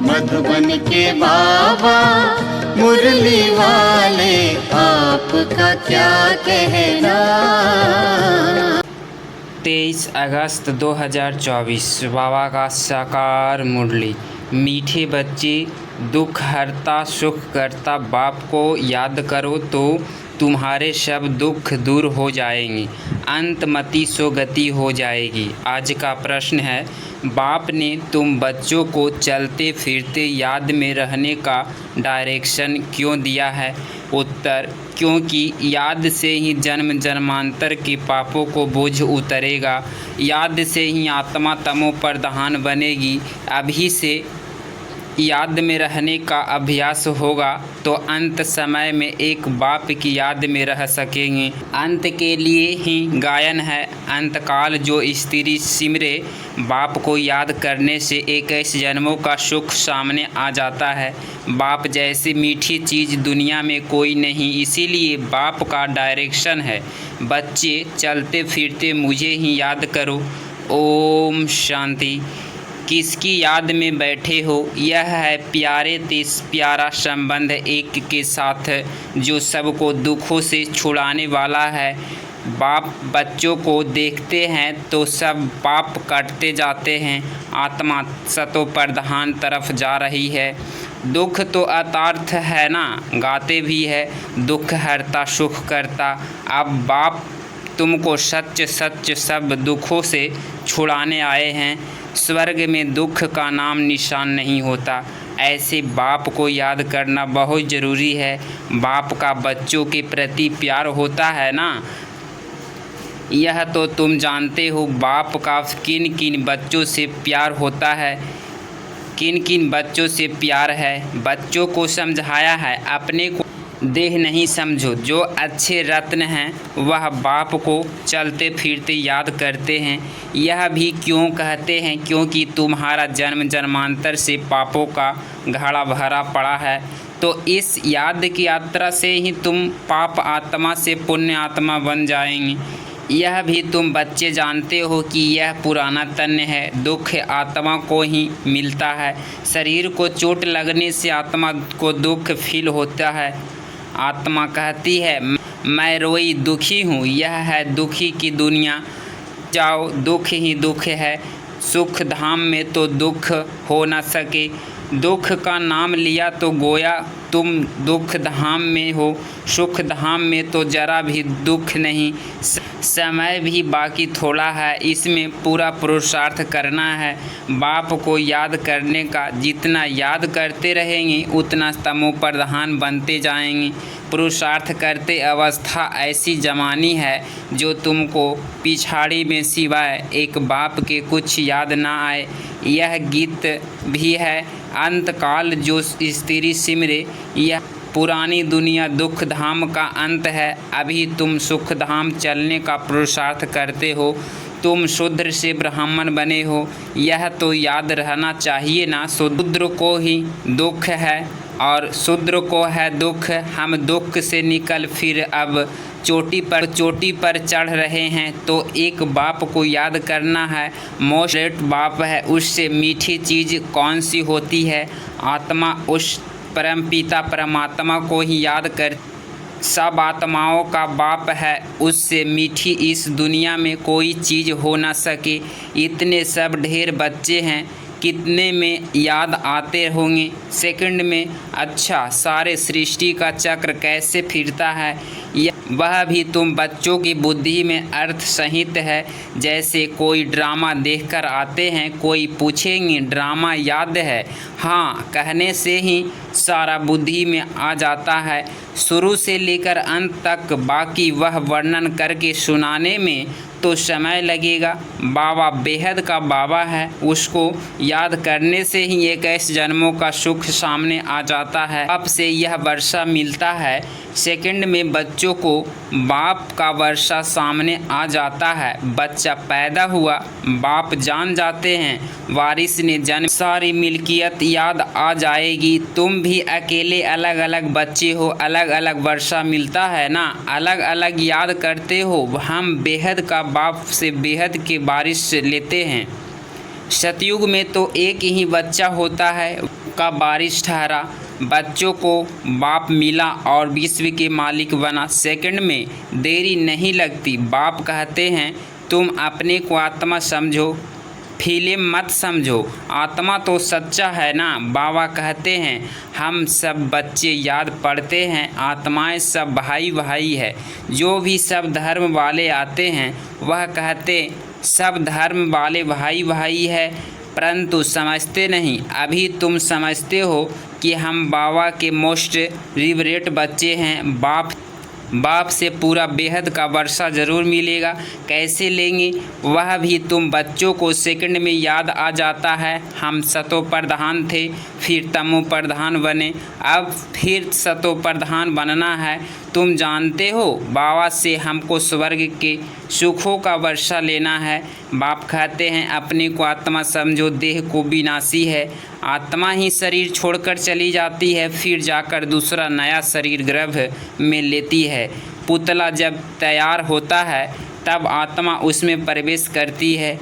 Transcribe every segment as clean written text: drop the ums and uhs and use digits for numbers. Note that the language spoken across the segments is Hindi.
मधुबन के बाबा मुरली वाले, आपका क्या कहना। 23 अगस्त 2024 बाबा का साकार मुरली। मीठे बच्चे, दुख हरता सुख करता बाप को याद करो तो तुम्हारे सब दुख दूर हो जाएंगे, अंतमति सोगति हो जाएगी। आज का प्रश्न है, बाप ने तुम बच्चों को चलते फिरते याद में रहने का डायरेक्शन क्यों दिया है? उत्तर, क्योंकि याद से ही जन्म जन्मांतर के पापों को बोझ उतरेगा, याद से ही आत्मा तमो प्रधान बनेगी। अभी से याद में रहने का अभ्यास होगा तो अंत समय में एक बाप की याद में रह सकेंगे। अंत के लिए ही गायन है, अंतकाल जो स्त्री सिमरे, बाप को याद करने से 21 जन्मों का सुख सामने आ जाता है। बाप जैसी मीठी चीज़ दुनिया में कोई नहीं, इसीलिए बाप का डायरेक्शन है, बच्चे चलते फिरते मुझे ही याद करो। ओम शांति। किसकी याद में बैठे हो? यह है प्यारे तेज प्यारा संबंध एक के साथ जो सबको दुखों से छुड़ाने वाला है। बाप बच्चों को देखते हैं तो सब पाप कटते जाते हैं, आत्मा सतो प्रधान तरफ जा रही है। दुख तो अतार्थ है ना, गाते भी है, दुख हरता सुख करता। अब बाप तुमको सच सच सब दुखों से छुड़ाने आए हैं। स्वर्ग में दुख का नाम निशान नहीं होता, ऐसे बाप को याद करना बहुत ज़रूरी है। बाप का बच्चों के प्रति प्यार होता है ना, यह तो तुम जानते हो। बाप का किन किन बच्चों से प्यार होता है, किन किन बच्चों से प्यार है, बच्चों को समझाया है। अपने को देह नहीं समझो, जो अच्छे रत्न हैं वह बाप को चलते फिरते याद करते हैं। यह भी क्यों कहते हैं? क्योंकि तुम्हारा जन्म जन्मांतर से पापों का घड़ा भरा पड़ा है, तो इस याद की यात्रा से ही तुम पाप आत्मा से पुण्य आत्मा बन जाएंगे। यह भी तुम बच्चे जानते हो कि यह पुराना तन है, दुख आत्मा को ही मिलता है। शरीर को चोट लगने से आत्मा को दुख फील होता है। आत्मा कहती है मैं रोई दुखी हूँ, यह है दुखी की दुनिया। जाओ, दुख ही दुख है, सुख धाम में तो दुख हो न सके। दुख का नाम लिया तो गोया तुम दुख धाम में हो, सुख धाम में तो जरा भी दुख नहीं। समय भी बाकी थोड़ा है, इसमें पूरा पुरुषार्थ करना है। बाप को याद करने का जितना याद करते रहेंगे उतना तमो प्रधान बनते जाएंगे। पुरुषार्थ करते अवस्था ऐसी जमानी है जो तुमको पिछाड़ी में सिवाय एक बाप के कुछ याद ना आए। यह गीत भी है, अंतकाल जो स्त्री सिमरे, यह पुरानी दुनिया दुख धाम का अंत है। अभी तुम सुख धाम चलने का पुरुषार्थ करते हो, तुम शूद्र से ब्राह्मण बने हो, यह तो याद रहना चाहिए ना। शूद्र को ही दुख है और शूद्र को है दुख। हम दुख से निकल फिर अब चोटी पर चढ़ रहे हैं, तो एक बाप को याद करना है। मोस्ट बाप है, उससे मीठी चीज़ कौन सी होती है? आत्मा उस परमपिता परमात्मा को ही याद कर, सब आत्माओं का बाप है, उससे मीठी इस दुनिया में कोई चीज़ हो ना सके। इतने सब ढेर बच्चे हैं, कितने में याद आते होंगे सेकंड में। अच्छा, सारे सृष्टि का चक्र कैसे फिरता है वह भी तुम बच्चों की बुद्धि में अर्थ सहित है। जैसे कोई ड्रामा देखकर आते हैं, कोई पूछेंगे ड्रामा याद है? हाँ कहने से ही सारा बुद्धि में आ जाता है, शुरू से लेकर अंत तक। बाकी वह वर्णन करके सुनाने में तो समय लगेगा। बाबा बेहद का बाबा है, उसको याद करने से ही 21 जन्मों का सुख सामने आ जाता है। अब से यह वर्षा मिलता है, सेकंड में बच्चों को बाप का वर्षा सामने आ जाता है। बच्चा पैदा हुआ, बाप जान जाते हैं, वारिस ने जन्म, सारी मिल्कियत याद आ जाएगी। तुम भी अकेले अलग अलग बच्चे हो, अलग अलग वर्षा मिलता है ना, अलग अलग याद करते हो। हम बेहद का बाप से बेहद के बारिश लेते हैं। सतयुग में तो एक ही बच्चा होता है, का बारिश ठहरा, बच्चों को बाप मिला और विश्व के मालिक बना। सेकंड में देरी नहीं लगती। बाप कहते हैं तुम अपने को आत्मा समझो, फिल्म मत समझो, आत्मा तो सच्चा है ना। बाबा कहते हैं हम सब बच्चे याद पढ़ते हैं आत्माएं सब भाई भाई है। जो भी सब धर्म वाले आते हैं वह कहते सब धर्म वाले भाई भाई है, परंतु समझते नहीं। अभी तुम समझते हो कि हम बाबा के मोस्ट रिवरेट बच्चे हैं। बाप से पूरा बेहद का वर्षा ज़रूर मिलेगा। कैसे लेंगे वह भी तुम बच्चों को सेकंड में याद आ जाता है। हम सतो प्रधान थे, फिर तमो प्रधान बने, अब फिर सतो प्रधान बनना है। तुम जानते हो बाबा से हमको स्वर्ग के सुखों का वर्षा लेना है। बाप कहते हैं अपने को आत्मा समझो, देह को विनाशी है। आत्मा ही शरीर छोड़कर चली जाती है, फिर जाकर दूसरा नया शरीर गर्भ में लेती है। पुतला जब तैयार होता है तब आत्मा उसमें प्रवेश करती है।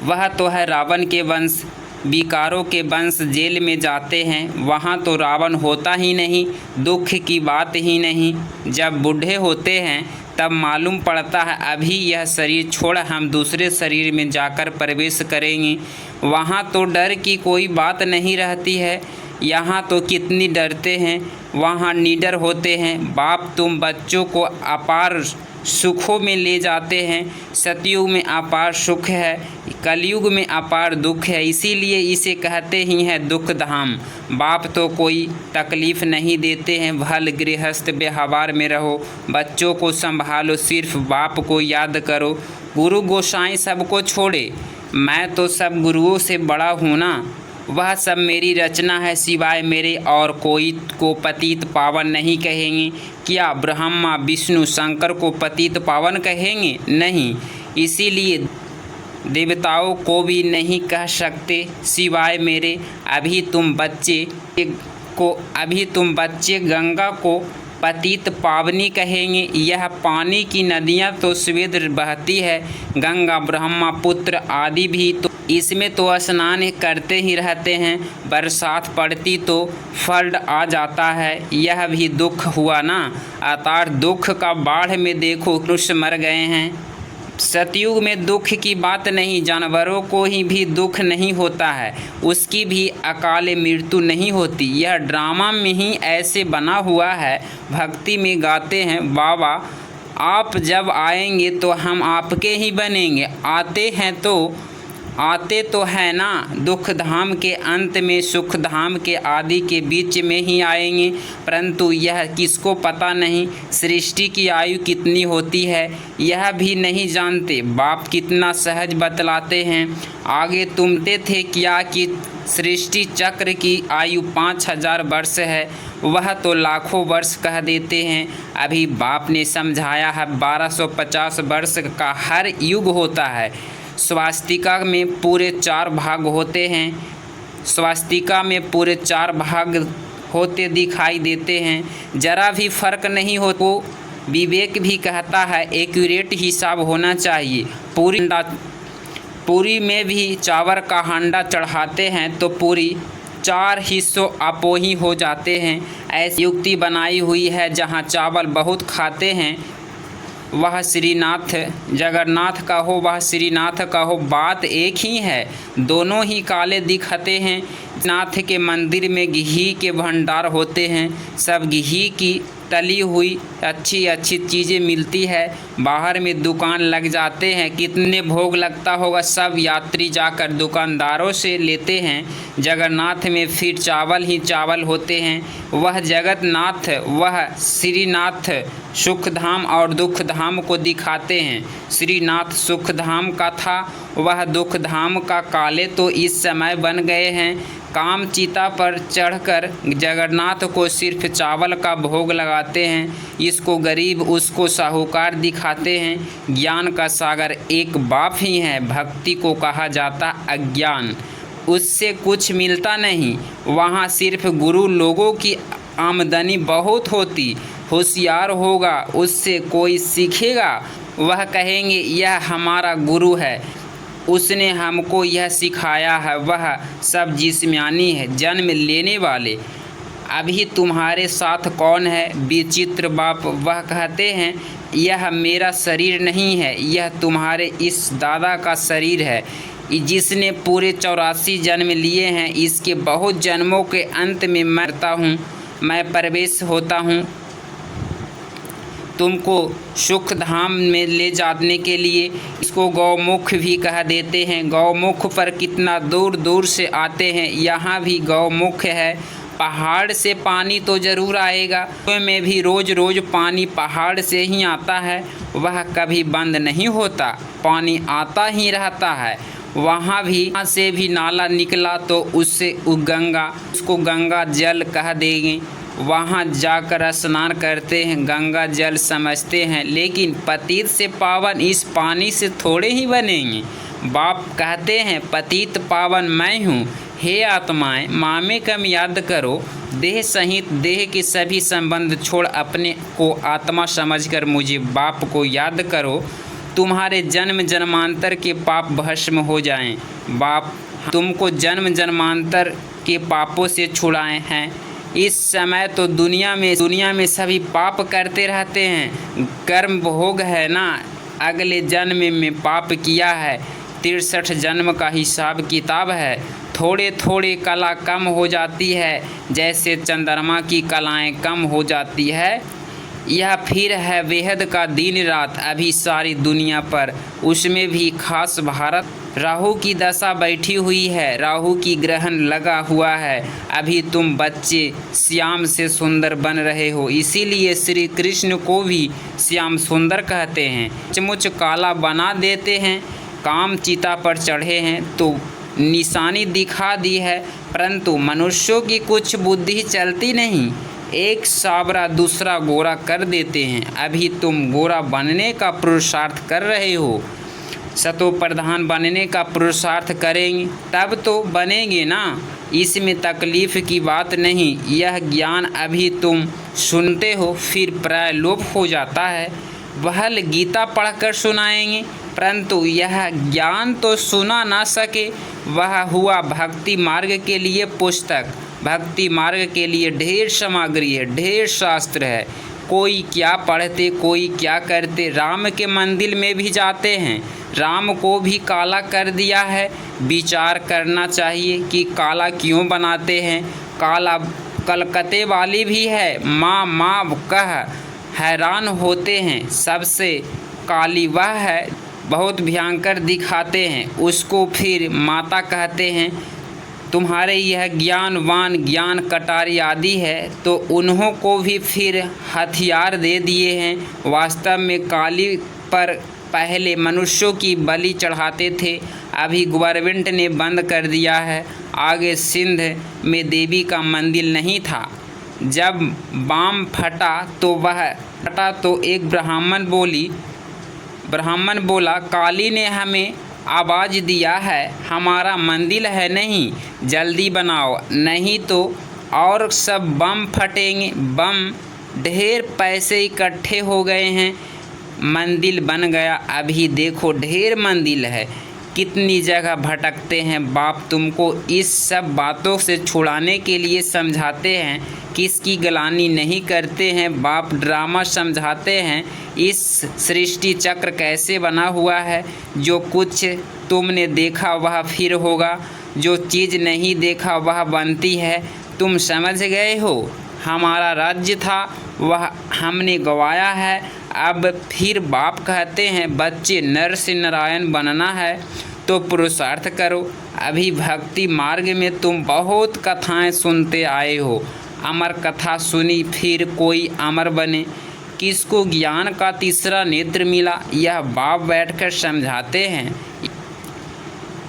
वह तो है रावण के वंश, विकारों के वंश जेल में जाते हैं, वहाँ तो रावण होता ही नहीं, दुख की बात ही नहीं। जब बूढ़े होते हैं तब मालूम पड़ता है अभी यह शरीर छोड़ हम दूसरे शरीर में जाकर प्रवेश करेंगे। वहाँ तो डर की कोई बात नहीं रहती है। यहाँ तो कितनी डरते हैं, वहाँ निडर होते हैं। बाप तुम बच्चों को अपार सुखों में ले जाते हैं। सतयुग में अपार सुख है, कलयुग में अपार दुख है, इसीलिए इसे कहते ही हैं दुख धाम। बाप तो कोई तकलीफ़ नहीं देते हैं, भल गृहस्थ व्यवहार में रहो, बच्चों को संभालो, सिर्फ बाप को याद करो। गुरु गोसाई सबको छोड़े, मैं तो सब गुरुओं से बड़ा हूँ ना। वह सब मेरी रचना है, सिवाय मेरे और कोई को पतित पावन नहीं कहेंगे। क्या ब्रह्मा विष्णु शंकर को पतित पावन कहेंगे? नहीं। इसीलिए देवताओं को भी नहीं कह सकते सिवाय मेरे। अभी तुम बच्चे गंगा को पतित पावनी कहेंगे। यह पानी की नदियाँ तो स्वेद बहती है, गंगा ब्रह्मा पुत्र आदि भी तो इसमें तो स्नान करते ही रहते हैं। बरसात पड़ती तो फ्लड आ जाता है, यह भी दुख हुआ ना। अतार दुख का बाढ़ में देखो मनुष्य मर गए हैं। सतयुग में दुख की बात नहीं, जानवरों को ही भी दुख नहीं होता है, उसकी भी अकाल मृत्यु नहीं होती। यह ड्रामा में ही ऐसे बना हुआ है। भक्ति में गाते हैं बाबा आप जब आएंगे तो हम आपके ही बनेंगे। आते तो है ना, दुख धाम के अंत में सुख धाम के आदि के बीच में ही आएंगे, परंतु यह किसको पता नहीं। सृष्टि की आयु कितनी होती है यह भी नहीं जानते। बाप कितना सहज बतलाते हैं। आगे तुमते थे क्या कि सृष्टि चक्र की आयु 5000 वर्ष है, वह तो लाखों वर्ष कह देते हैं। अभी बाप ने समझाया है 1250 वर्ष का हर युग होता है। स्वास्तिका में पूरे 4 भाग होते हैं, स्वास्तिका में पूरे 4 भाग होते दिखाई देते हैं। जरा भी फर्क नहीं हो तो विवेक भी कहता है एक्यूरेट हिसाब होना चाहिए। पूरी में भी चावल का हांडा चढ़ाते हैं तो पूरी 4 हिस्सों अपोही हो जाते हैं। ऐसी युक्ति बनाई हुई है जहाँ चावल बहुत खाते हैं वह श्रीनाथ जगन्नाथ का हो, वह श्रीनाथ का हो, बात एक ही है, दोनों ही काले दिखते हैं। नाथ के मंदिर में घी के भंडार होते हैं, सब घी की तली हुई अच्छी अच्छी चीज़ें मिलती है। बाहर में दुकान लग जाते हैं, कितने भोग लगता होगा, सब यात्री जाकर दुकानदारों से लेते हैं। जगन्नाथ में फिर चावल ही चावल होते हैं। वह जगन्नाथ वह श्रीनाथ सुखधाम और दुखधाम को दिखाते हैं। श्रीनाथ सुखधाम का था, वह दुखधाम का काले तो इस समय बन गए हैं। काम चिता पर चढ़कर जगन्नाथ को सिर्फ चावल का भोग लगाते हैं। इसको गरीब उसको साहूकार दिखाते हैं। ज्ञान का सागर एक बाप ही है, भक्ति को कहा जाता अज्ञान, उससे कुछ मिलता नहीं। वहाँ सिर्फ गुरु लोगों की आमदनी बहुत होती, होशियार होगा उससे कोई सीखेगा, वह कहेंगे यह हमारा गुरु है, उसने हमको यह सिखाया है, वह सब जिस्मानी है, जन्म लेने वाले। अभी तुम्हारे साथ कौन है? विचित्र बाप। वह कहते हैं, यह मेरा शरीर नहीं है, यह तुम्हारे इस दादा का शरीर है, जिसने पूरे 84 जन्म लिए हैं। इसके बहुत जन्मों के अंत में मरता हूँ, मैं प्रवेश होता हूँ तुमको सुख धाम में ले जाने के लिए। इसको गौमुख भी कह देते हैं। गौमुख पर कितना दूर दूर से आते हैं। यहाँ भी गौमुख है। पहाड़ से पानी तो ज़रूर आएगा, में भी रोज़ रोज़ पानी पहाड़ से ही आता है, वह कभी बंद नहीं होता, पानी आता ही रहता है। वहाँ से भी नाला निकला तो उससे उसको गंगा जल कह देंगे। वहाँ जाकर स्नान करते हैं, गंगा जल समझते हैं, लेकिन पतित से पावन इस पानी से थोड़े ही बनेंगे। बाप कहते हैं, पतित पावन मैं हूँ। हे आत्माएं, मामे कम याद करो, देह सहित देह के सभी संबंध छोड़ अपने को आत्मा समझकर मुझे बाप को याद करो। तुम्हारे जन्म जन्मांतर के पाप भस्म हो जाएं। बाप तुमको जन्म जन्मांतर के पापों से छुड़ाए हैं। इस समय तो दुनिया में सभी पाप करते रहते हैं। कर्म भोग है ना, अगले जन्म में पाप किया है। 63 जन्म का हिसाब किताब है। थोड़े थोड़े कला कम हो जाती है, जैसे चंद्रमा की कलाएं कम हो जाती है। यह फिर है बेहद का दिन रात अभी सारी दुनिया पर, उसमें भी खास भारत। राहु की दशा बैठी हुई है, राहु की ग्रहण लगा हुआ है। अभी तुम बच्चे श्याम से सुंदर बन रहे हो, इसीलिए श्री कृष्ण को भी श्याम सुंदर कहते हैं। सचमुच काला बना देते हैं। काम चिता पर चढ़े हैं तो निशानी दिखा दी है, परंतु मनुष्यों की कुछ बुद्धि चलती नहीं। एक सावरा दूसरा गोरा कर देते हैं। अभी तुम गोरा बनने का पुरुषार्थ कर रहे हो, सतो प्रधान बनने का पुरुषार्थ करेंगे तब तो बनेंगे ना, इसमें तकलीफ की बात नहीं। यह ज्ञान अभी तुम सुनते हो, फिर प्राय लोप हो जाता है। वह गीता पढ़कर सुनाएंगे, परंतु यह ज्ञान तो सुना ना सके। वह हुआ भक्ति मार्ग के लिए पुस्तक। भक्ति मार्ग के लिए ढेर सामग्री है, ढेर शास्त्र है। कोई क्या पढ़ते, कोई क्या करते। राम के मंदिर में भी जाते हैं, राम को भी काला कर दिया है। विचार करना चाहिए कि काला क्यों बनाते हैं। काला कलकत्ते वाली भी है, माँ माँ कह हैरान होते हैं। सबसे काली वह है, बहुत भयंकर दिखाते हैं, उसको फिर माता कहते हैं। तुम्हारे यह ज्ञानवान ज्ञान कटारी आदि है तो उन्हों को भी फिर हथियार दे दिए हैं। वास्तव में काली पर पहले मनुष्यों की बलि चढ़ाते थे, अभी गवर्नमेंट ने बंद कर दिया है। आगे सिंध में देवी का मंदिर नहीं था। जब बम फटा तो एक ब्राह्मण बोला, काली ने हमें आवाज़ दिया है, हमारा मंदिर है नहीं, जल्दी बनाओ नहीं तो और सब बम फटेंगे। बम ढेर पैसे इकट्ठे हो गए हैं, मंदिर बन गया। अभी देखो ढेर मंदिर है, कितनी जगह भटकते हैं। बाप तुमको इस सब बातों से छुड़ाने के लिए समझाते हैं, किसकी गलानी नहीं करते हैं। बाप ड्रामा समझाते हैं, इस सृष्टि चक्र कैसे बना हुआ है। जो कुछ तुमने देखा वह फिर होगा, जो चीज़ नहीं देखा वह बनती है। तुम समझ गए हो। हमारा राज्य था वह हमने गंवाया है। अब फिर बाप कहते हैं, बच्चे नर से नारायण बनना है तो पुरुषार्थ करो। अभी भक्ति मार्ग में तुम बहुत कथाएं सुनते आए हो। अमर कथा सुनी फिर कोई अमर बने। किसको ज्ञान का तीसरा नेत्र मिला, यह बाप बैठकर समझाते हैं।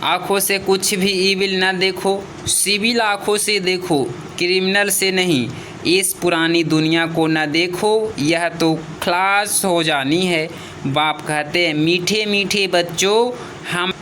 आँखों से कुछ भी ईविल न देखो, सिविल आँखों से देखो, क्रिमिनल से नहीं। इस पुरानी दुनिया को न देखो, यह तो खलास हो जानी है। बाप कहते हैं, मीठे मीठे बच्चों, हम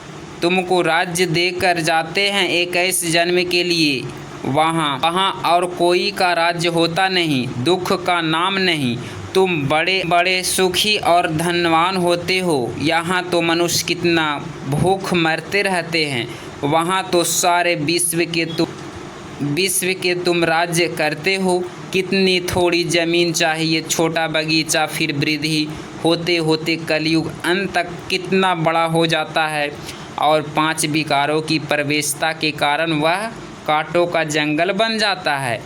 तुमको राज्य देकर जाते हैं 21 जन्म के लिए। वहाँ और कोई का राज्य होता नहीं, दुख का नाम नहीं। तुम बड़े बड़े सुखी और धनवान होते हो। यहाँ तो मनुष्य कितना भूख मरते रहते हैं, वहाँ तो सारे विश्व के तुम राज्य करते हो। कितनी थोड़ी ज़मीन चाहिए, छोटा बगीचा, फिर वृद्धि होते होते कलयुग अंत तक कितना बड़ा हो जाता है, और 5 विकारों की प्रवेशता के कारण वह कांटों का जंगल बन जाता है।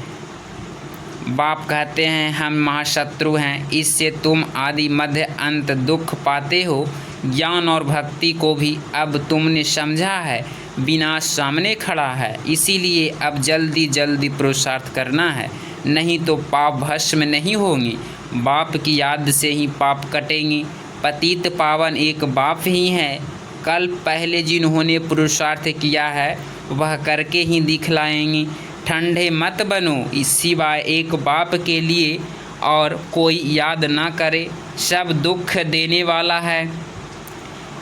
बाप कहते हैं हम महाशत्रु हैं, इससे तुम आदि मध्य अंत दुख पाते हो। ज्ञान और भक्ति को भी अब तुमने समझा है, विनाश सामने खड़ा है, इसीलिए अब जल्दी जल्दी पुरुषार्थ करना है, नहीं तो पाप भस्म नहीं होंगे। बाप की याद से ही पाप कटेंगे। पतित पावन एक बाप ही है। कल पहले जिन्होंने पुरुषार्थ किया है वह करके ही दिखलाएंगे। ठंडे मत बनो, सिवाय एक बाप के लिए और कोई याद ना करे। सब दुख देने वाला है,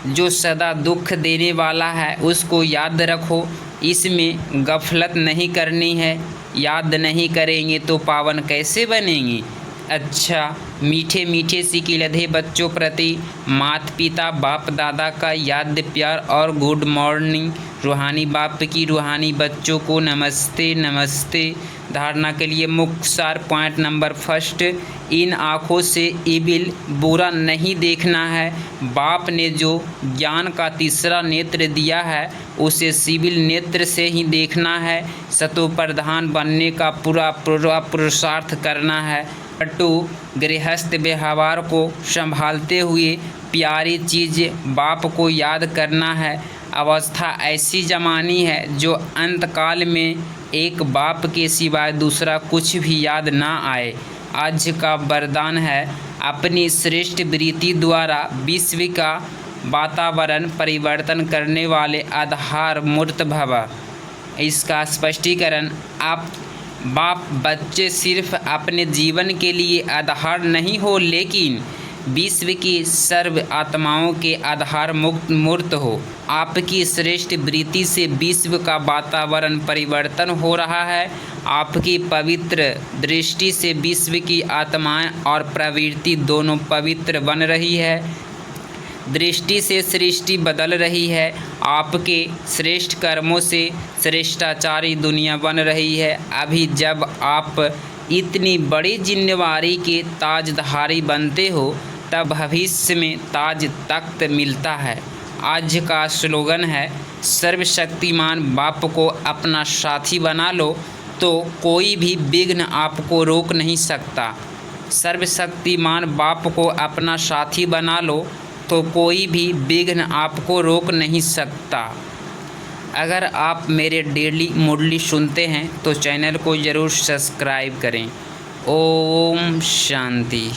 जो सदा दुख देने वाला है उसको याद रखो, इसमें गफलत नहीं करनी है। याद नहीं करेंगे तो पावन कैसे बनेंगे। अच्छा, मीठे मीठे सिके लधे बच्चों प्रति माता पिता बाप दादा का याद प्यार और गुड मॉर्निंग। रूहानी बाप की रूहानी बच्चों को नमस्ते नमस्ते। धारणा के लिए मुख्य सार पॉइंट नंबर फर्स्ट, इन आँखों से इबिल बुरा नहीं देखना है। बाप ने जो ज्ञान का तीसरा नेत्र दिया है उसे सिविल नेत्र से ही देखना है। सतो प्रधान बनने का पूरा पुरुषार्थ करना है। 2, गृहस्थ व्यवहार को संभालते हुए प्यारी चीज़ बाप को याद करना है। अवस्था ऐसी जमानी है जो अंतकाल में एक बाप के सिवाय दूसरा कुछ भी याद ना आए। आज का वरदान है, अपनी श्रेष्ठ वृत्ति द्वारा विश्व का वातावरण परिवर्तन करने वाले आधार मूर्त भव। इसका स्पष्टीकरण, आप बाप बच्चे सिर्फ अपने जीवन के लिए आधार नहीं हो, लेकिन विश्व की सर्व आत्माओं के आधार मूर्त हो। आपकी श्रेष्ठ वृत्ति से विश्व का वातावरण परिवर्तन हो रहा है। आपकी पवित्र दृष्टि से विश्व की आत्माएं और प्रवृत्ति दोनों पवित्र बन रही है। दृष्टि से सृष्टि बदल रही है। आपके श्रेष्ठ कर्मों से श्रेष्ठाचारी दुनिया बन रही है। अभी जब आप इतनी बड़ी जिम्मेवारी के ताजधारी बनते हो तब भविष्य में ताज तख्त मिलता है। आज का स्लोगन है, सर्वशक्तिमान बाप को अपना साथी बना लो तो कोई भी विघ्न आपको रोक नहीं सकता। सर्वशक्तिमान बाप को अपना साथी बना लो तो कोई भी विघ्न आपको रोक नहीं सकता। अगर आप मेरे डेली मुरली सुनते हैं तो चैनल को ज़रूर सब्सक्राइब करें। ओम शांति।